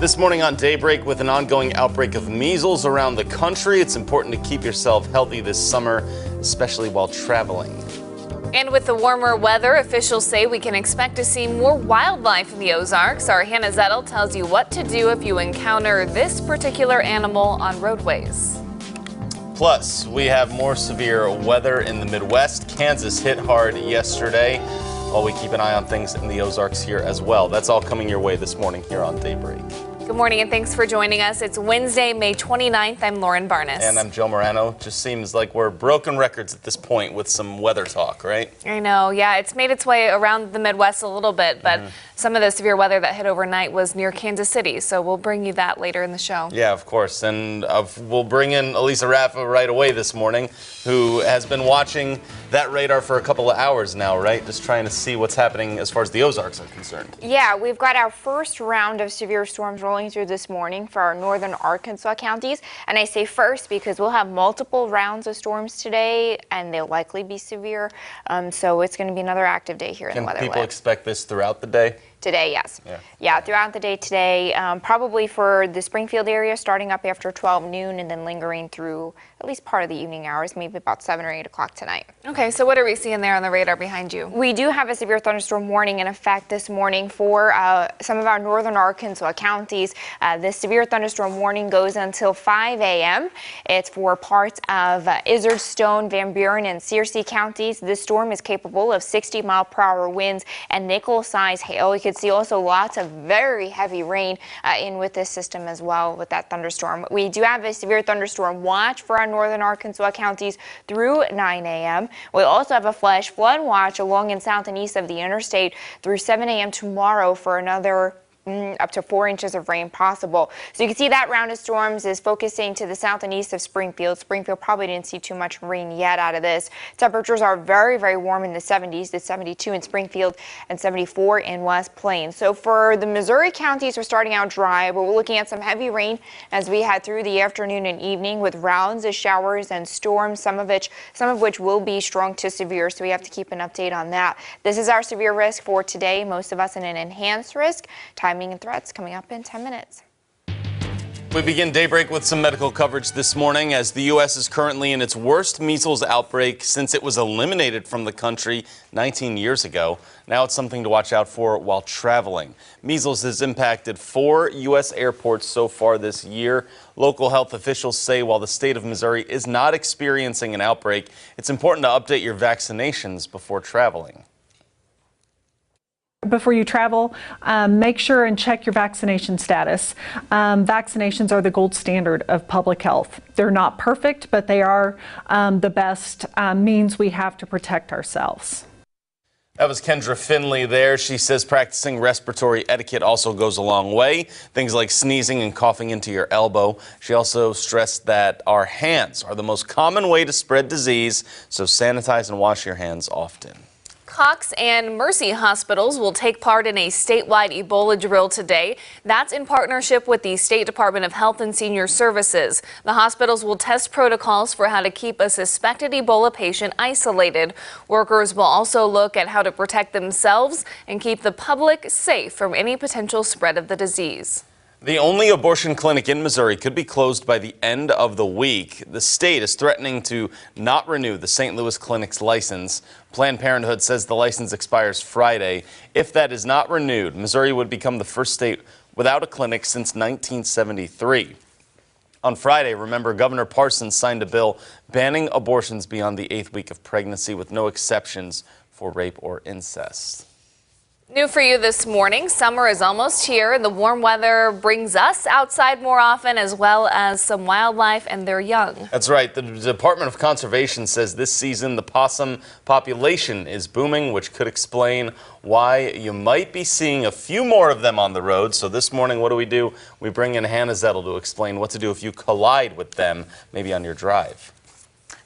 This morning on Daybreak, with an ongoing outbreak of measles around the country, it's important to keep yourself healthy this summer, especially while traveling. And with the warmer weather, officials say we can expect to see more wildlife in the Ozarks. Our Hannah Zettel tells you what to do if you encounter this particular animal on roadways. Plus, we have more severe weather in the Midwest. Kansas hit hard yesterday, while we keep an eye on things in the Ozarks here as well. That's all coming your way this morning here on Daybreak. Good morning and thanks for joining us. It's Wednesday, May 29th. I'm Lauren Barnes. And I'm Joe Morano. Just seems like we're broken records at this point with some weather talk, right? I know, yeah. It's made its way around the Midwest a little bit, but some of the severe weather that hit overnight was near Kansas City, so we'll bring you that later in the show. Yeah, of course. And we'll bring in Elisa Raffa right away this morning, who has been watching that radar for a couple of hours now, right? Just trying to see what's happening as far as the Ozarks are concerned. Yeah, we've got our first round of severe storms rolling through this morning for our northern Arkansas counties. And I say first because we'll have multiple rounds of storms today, and they'll likely be severe. So it's going to be another active day here in the weather. Can people expect this throughout the day? Today, yes. Yeah, throughout the day today, probably for the Springfield area, starting up after 12 noon and then lingering through at least part of the evening hours, maybe about 7 or 8 o'clock tonight. Okay, so what are we seeing there on the radar behind you? We do have a severe thunderstorm warning in effect this morning for some of our northern Arkansas counties. This severe thunderstorm warning goes until 5 a.m. It's for parts of Izard, Stone, Van Buren, and Searcy counties. This storm is capable of 60-mile-per-hour winds and nickel-size hail. You can see also lots of very heavy rain in with this system as well with that thunderstorm. We do have a severe thunderstorm watch for our northern Arkansas counties through 9 a.m. We also have a flash flood watch along and south and east of the interstate through 7 a.m. tomorrow for another up to 4 inches of rain possible. So you can see that round of storms is focusing to the south and east of Springfield. Springfield probably didn't see too much rain yet out of this. Temperatures are very, very warm in the 70s. It's 72 in Springfield and 74 in West Plains. So for the Missouri counties, we're starting out dry, but we're looking at some heavy rain as we head through the afternoon and evening with rounds of showers and storms, some of which will be strong to severe. So we have to keep an update on that. This is our severe risk for today. Most of us in an enhanced risk. Timing and threats coming up in 10 minutes. We begin Daybreak with some medical coverage this morning as the U.S. is currently in its worst measles outbreak since it was eliminated from the country 19 years ago. Now it's something to watch out for while traveling. Measles has impacted 4 U.S. airports so far this year. Local health officials say while the state of Missouri is not experiencing an outbreak, it's important to update your vaccinations before traveling. Before you travel, make sure and check your vaccination status. Vaccinations are the gold standard of public health. They're not perfect, but they are the best means we have to protect ourselves. That was Kendra Finley there. She says practicing respiratory etiquette also goes a long way. Things like sneezing and coughing into your elbow. She also stressed that our hands are the most common way to spread disease, so sanitize and wash your hands often. Cox and Mercy hospitals will take part in a statewide Ebola drill today. That's in partnership with the State Department of Health and Senior Services. The hospitals will test protocols for how to keep a suspected Ebola patient isolated. Workers will also look at how to protect themselves and keep the public safe from any potential spread of the disease. The only abortion clinic in Missouri could be closed by the end of the week. The state is threatening to not renew the St. Louis clinic's license. Planned Parenthood says the license expires Friday. If that is not renewed, Missouri would become the first state without a clinic since 1973. On Friday, remember, Governor Parsons signed a bill banning abortions beyond the 8th week of pregnancy with no exceptions for rape or incest. New for you this morning, summer is almost here and the warm weather brings us outside more often as well as some wildlife and their young. That's right. The Department of Conservation says this season the possum population is booming, which could explain why you might be seeing a few more of them on the road. So this morning, what do? We bring in Hannah Zettel to explain what to do if you collide with them, maybe on your drive.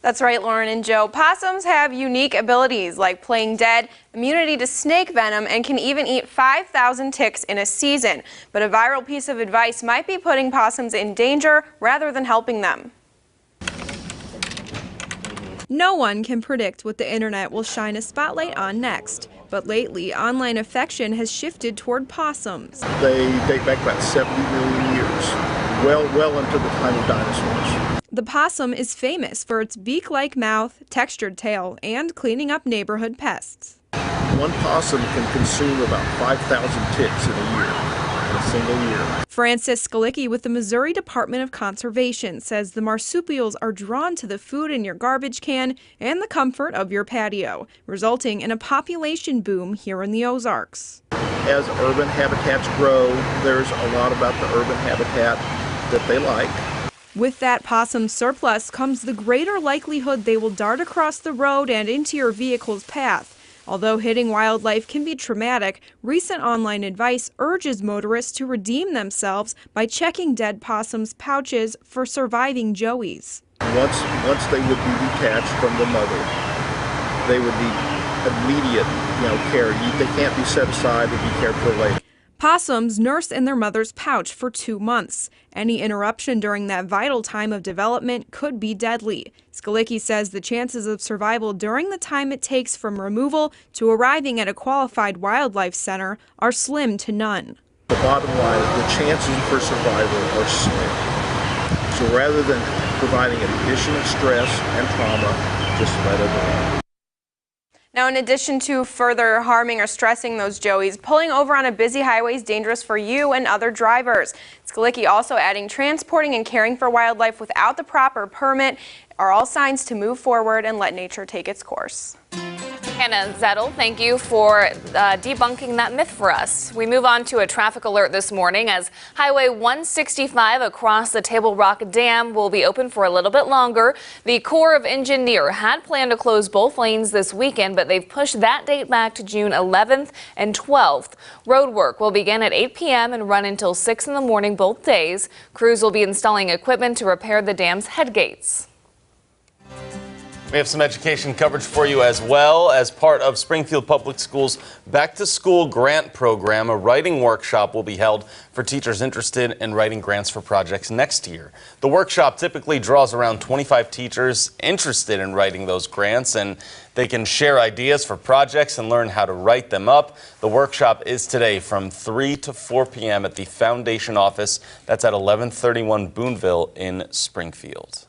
That's right, Lauren and Joe. Possums have unique abilities like playing dead, immunity to snake venom, and can even eat 5,000 ticks in a season. But a viral piece of advice might be putting possums in danger rather than helping them. No one can predict what the internet will shine a spotlight on next. But lately, online affection has shifted toward possums. They date back about 70 million years, well into the time of dinosaurs. The possum is famous for its beak-like mouth, textured tail, and cleaning up neighborhood pests. One possum can consume about 5,000 ticks in a year, in a single year. Francis Skalicki with the Missouri Department of Conservation says the marsupials are drawn to the food in your garbage can and the comfort of your patio, resulting in a population boom here in the Ozarks. As urban habitats grow, there's a lot about the urban habitat that they like. With that possum surplus comes the greater likelihood they will dart across the road and into your vehicle's path. Although hitting wildlife can be traumatic, recent online advice urges motorists to redeem themselves by checking dead possums' pouches for surviving joeys. Once they would be detached from the mother, they would need immediate care. They can't be set aside and be cared for later. Possums nurse in their mother's pouch for 2 months. Any interruption during that vital time of development could be deadly. Skalicki says the chances of survival during the time it takes from removal to arriving at a qualified wildlife center are slim to none. The bottom line is the chances for survival are slim. So rather than providing additional stress and trauma, just let it alone. Now, in addition to further harming or stressing those joeys, pulling over on a busy highway is dangerous for you and other drivers. Skalicki also adding transporting and caring for wildlife without the proper permit are all signs to move forward and let nature take its course. Hannah Zettel, thank you for debunking that myth for us. We move on to a traffic alert this morning as Highway 165 across the Table Rock Dam will be open for a little bit longer. The Corps of Engineers had planned to close both lanes this weekend, but they've pushed that date back to June 11th and 12th. Road work will begin at 8 p.m. and run until 6 in the morning both days. Crews will be installing equipment to repair the dam's head gates. We have some education coverage for you as well. As part of Springfield Public Schools' Back to School Grant Program, a writing workshop will be held for teachers interested in writing grants for projects next year. The workshop typically draws around 25 teachers interested in writing those grants, and they can share ideas for projects and learn how to write them up. The workshop is today from 3 to 4 p.m. at the Foundation office. That's at 1131 Boonville in Springfield.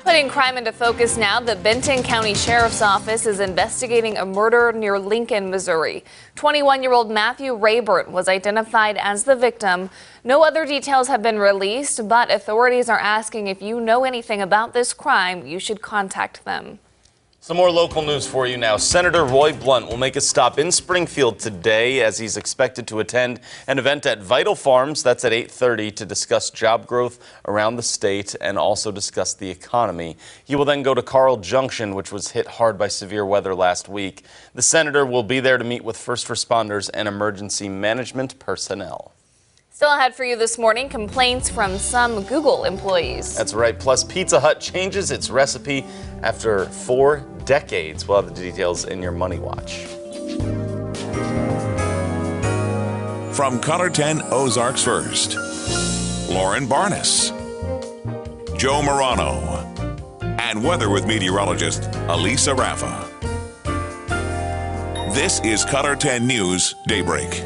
Putting crime into focus now, the Benton County Sheriff's Office is investigating a murder near Lincoln, Missouri. 21-year-old Matthew Rayburn was identified as the victim. No other details have been released, but authorities are asking if you know anything about this crime, you should contact them. Some more local news for you now. Senator Roy Blunt will make a stop in Springfield today as he's expected to attend an event at Vital Farms. That's at 8:30 to discuss job growth around the state and also discuss the economy. He will then go to Carl Junction, which was hit hard by severe weather last week. The senator will be there to meet with first responders and emergency management personnel. Still ahead for you this morning, complaints from some Google employees. That's right. Plus, Pizza Hut changes its recipe after 4 decades. We'll have the details in your Money Watch. From Color 10 Ozarks First, Lauren Barnes, Joe Morano, and weather with meteorologist Elisa Raffa. This is Color 10 News Daybreak.